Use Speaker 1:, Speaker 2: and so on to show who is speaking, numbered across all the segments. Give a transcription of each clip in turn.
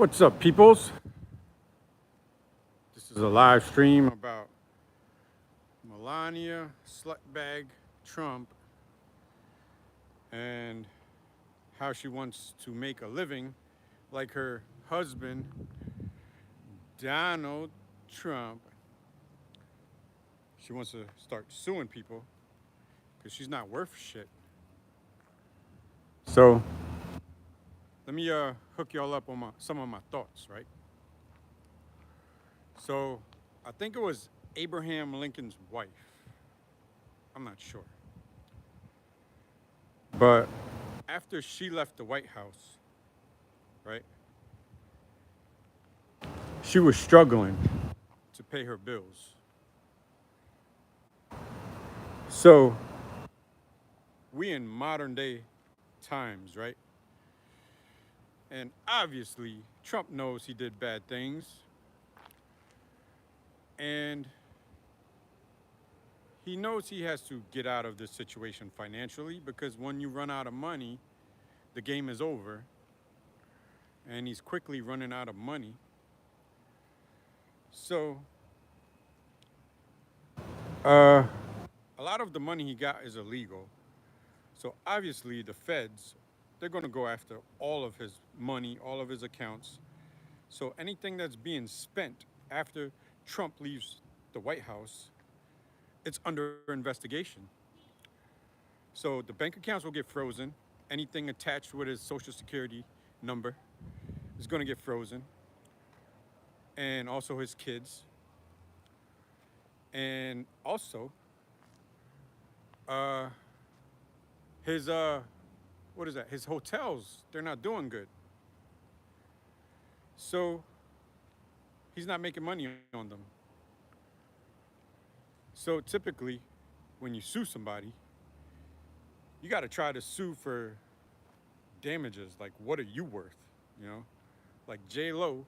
Speaker 1: What's up, peoples? This is a live stream about Melania Slutbag Trump and how she wants to make a living like her husband, Donald Trump. She wants to start suing people because she's not worth shit. So let me hook y'all up on some of my thoughts, right? So I think it was Abraham Lincoln's wife. I'm not sure. But after she left the White House, right, she was struggling to pay her bills. So we in modern day times, right? And obviously, Trump knows he did bad things. And he knows he has to get out of this situation financially because when you run out of money, the game is over. And he's quickly running out of money. So, a lot of the money he got is illegal. So obviously, the feds, they're going to go after all of his money, all of his accounts. So anything that's being spent after Trump leaves the White House, it's under investigation. So the bank accounts will get frozen. Anything attached with his social security number is going to get frozen. And also his kids. And also, uh, his, what is that? His hotels, they're not doing good. So he's not making money on them. So typically, when you sue somebody, you got to try to sue for damages. Like, what are you worth? You know, like J Lo,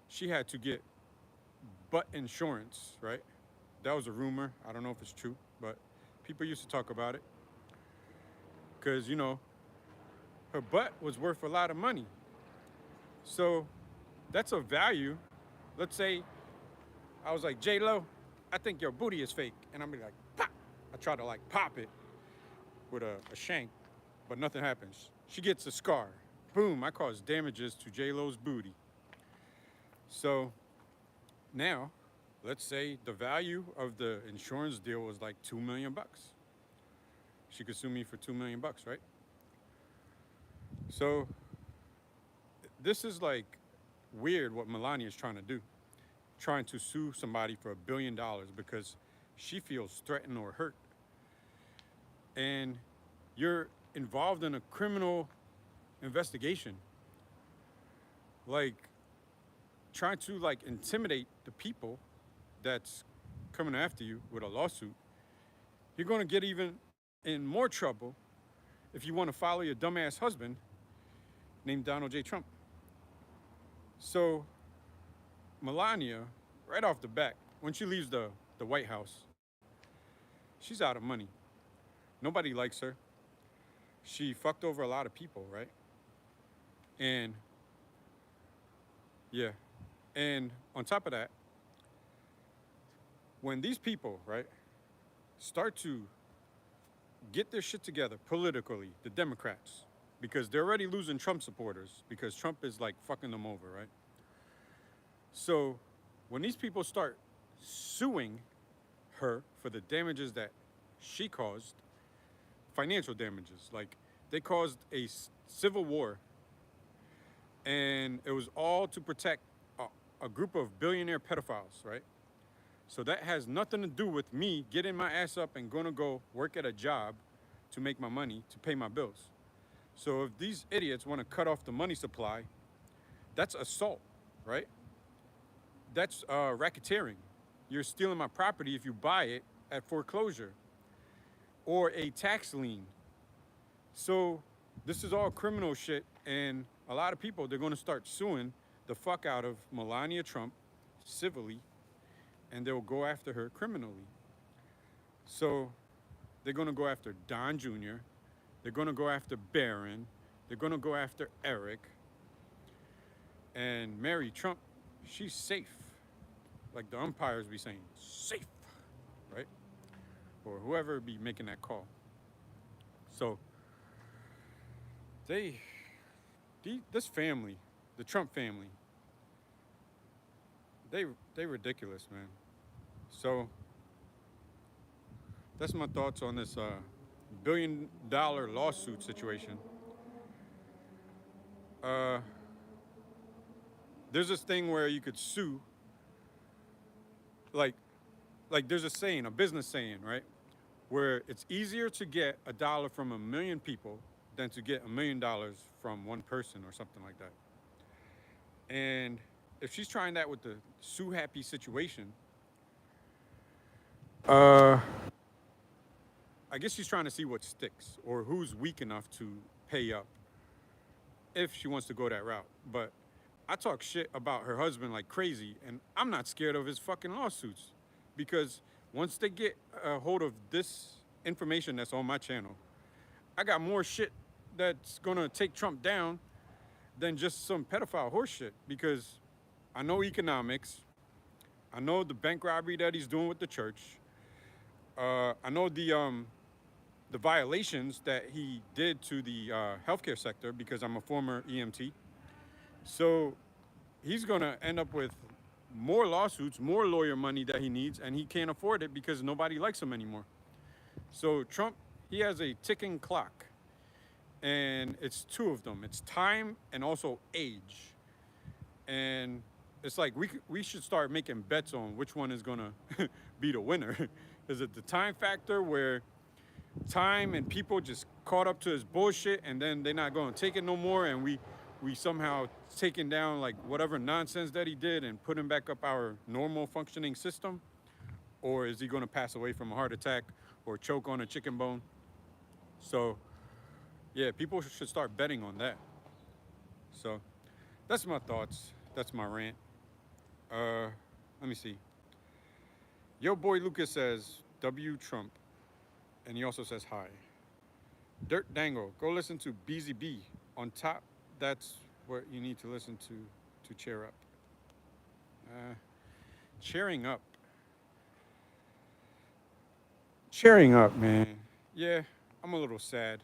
Speaker 1: she had to get butt insurance, right? That was a rumor. I don't know if it's true, but people used to talk about it because her butt was worth a lot of money. So that's a value. Let's say I was like, J Lo, I think your booty is fake, and I'm be like, pop. I try to like pop it with a shank, but nothing happens. She gets a scar. Boom, I cause damages to J Lo's booty. So now, let's say the value of the insurance deal was like $2 million. She could sue me for $2 million, right? So this is like weird what Melania is trying to do, trying to sue somebody for $1 billion because she feels threatened or hurt. And you're involved in a criminal investigation, like trying to like intimidate the people that's coming after you with a lawsuit. You're going to get even in more trouble if you want to follow your dumbass husband named Donald J. Trump. So Melania, right off the bat, when she leaves the White House, she's out of money. Nobody likes her. She fucked over a lot of people, right? And yeah. And on top of that, when these people, right, start to get their shit together politically, the Democrats, because they're already losing Trump supporters because Trump is like fucking them over, right? So when these people start suing her for the damages that she caused, financial damages, like they caused a civil war, and it was all to protect a group of billionaire pedophiles, right? So that has nothing to do with me getting my ass up and gonna go work at a job to make my money to pay my bills. So if these idiots want to cut off the money supply, that's assault, right? That's racketeering. You're stealing my property if you buy it at foreclosure or a tax lien. So this is all criminal shit, and a lot of people, they're going to start suing the fuck out of Melania Trump civilly, and they'll go after her criminally. So they're going to go after Don Jr., they're going to go after Barron, they're going to go after Eric, And Mary Trump, she's safe. Like the umpires be saying, safe, right? Or whoever be making that call. So they, this family, the Trump family, they they ridiculous, man. So that's my thoughts on this $1 billion lawsuit situation. Uh, there's this thing where you could sue, like there's a saying, a business saying, right? Where it's easier to get $1 from 1 million people than to get $1 million from one person or something like that. And if she's trying that with the Sue Happy situation, uh, I guess she's trying to see what sticks or who's weak enough to pay up if she wants to go that route. But I talk shit about her husband like crazy, and I'm not scared of his fucking lawsuits because once they get a hold of this information that's on my channel, I got more shit that's gonna take Trump down than just some pedophile horse shit because I know economics, I know the bank robbery that he's doing with the church, I know the violations that he did to the healthcare sector because I'm a former EMT. So he's gonna end up with more lawsuits, more lawyer money that he needs, and he can't afford it because nobody likes him anymore. So Trump, he has a ticking clock, and it's two of them. It's time and also age. And it's like we should start making bets on which one is gonna be the winner. Is it the time factor where time and people just caught up to his bullshit and then they're not gonna take it no more, and we somehow taking down like whatever nonsense that he did and putting back up our normal functioning system? Or is he gonna pass away from a heart attack or choke on a chicken bone? So yeah, people should start betting on that. So that's my thoughts. That's my rant. Let me see. Yo boy Lucas says W Trump, and he also says hi. Dirt Dangle, go listen to BZB on top. That's what you need to listen to cheer up. Cheering up. Cheering up, man. Yeah, I'm a little sad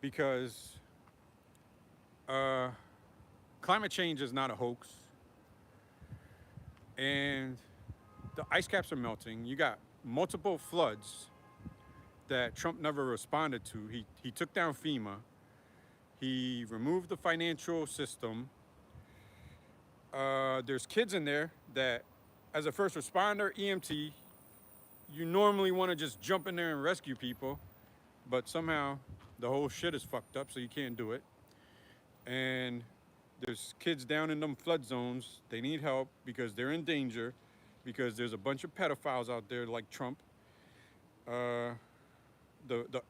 Speaker 1: because climate change is not a hoax, and the ice caps are melting. You got multiple floods that Trump never responded to. He took down FEMA. He removed the financial system. There's kids in there that, as a first responder, EMT, you normally want to just jump in there and rescue people, but somehow the whole shit is fucked up, so you can't do it. And there's kids down in them flood zones. They need help because they're in danger, because there's a bunch of pedophiles out there like Trump. The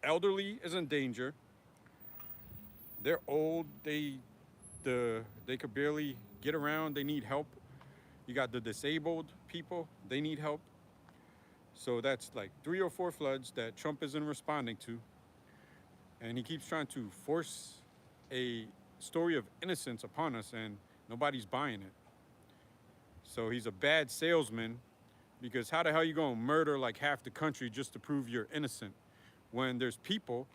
Speaker 1: elderly is in danger. They're old. They could barely get around. They need help. You got the disabled people. They need help. So that's like 3 or 4 floods that Trump isn't responding to. And he keeps trying to force a story of innocence upon us, and nobody's buying it. So he's a bad salesman, because how the hell are you going to murder like half the country just to prove you're innocent when there's people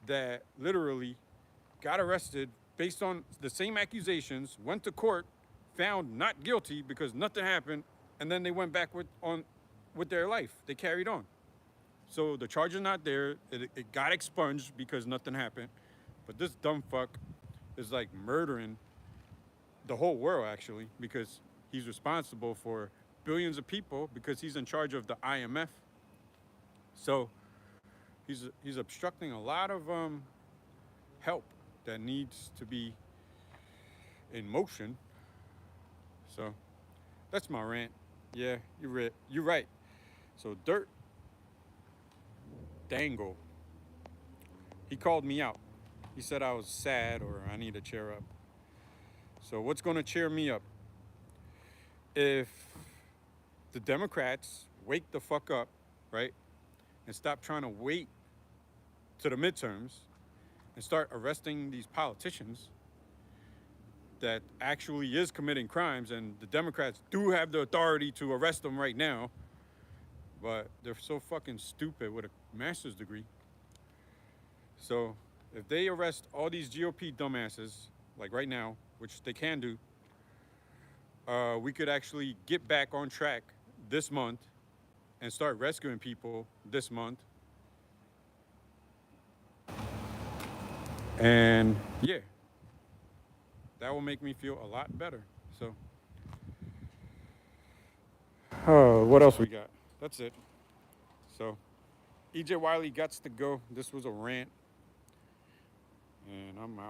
Speaker 1: that literally got arrested based on the same accusations, went to court, found not guilty because nothing happened, and then they went back with their life. They carried on. So the charge is not there. It got expunged because nothing happened. But this dumb fuck is like murdering the whole world, actually, because he's responsible for billions of people because he's in charge of the IMF. So he's obstructing a lot of help that needs to be in motion. So that's my rant. Yeah, you're right. So Dirt Dangle, he called me out. He said I was sad or I need to cheer up. So what's going to cheer me up? If the Democrats wake the fuck up, right, and stop trying to wait to the midterms and start arresting these politicians, that actually is committing crimes, and the Democrats do have the authority to arrest them right now, but they're so fucking stupid with a master's degree. So if they arrest all these GOP dumbasses, like right now, which they can do, we could actually get back on track this month and start rescuing people this month. And yeah, that will make me feel a lot better. So, what else we got? That's it. So, EJ Wiley gots to go. This was a rant, and I'm out.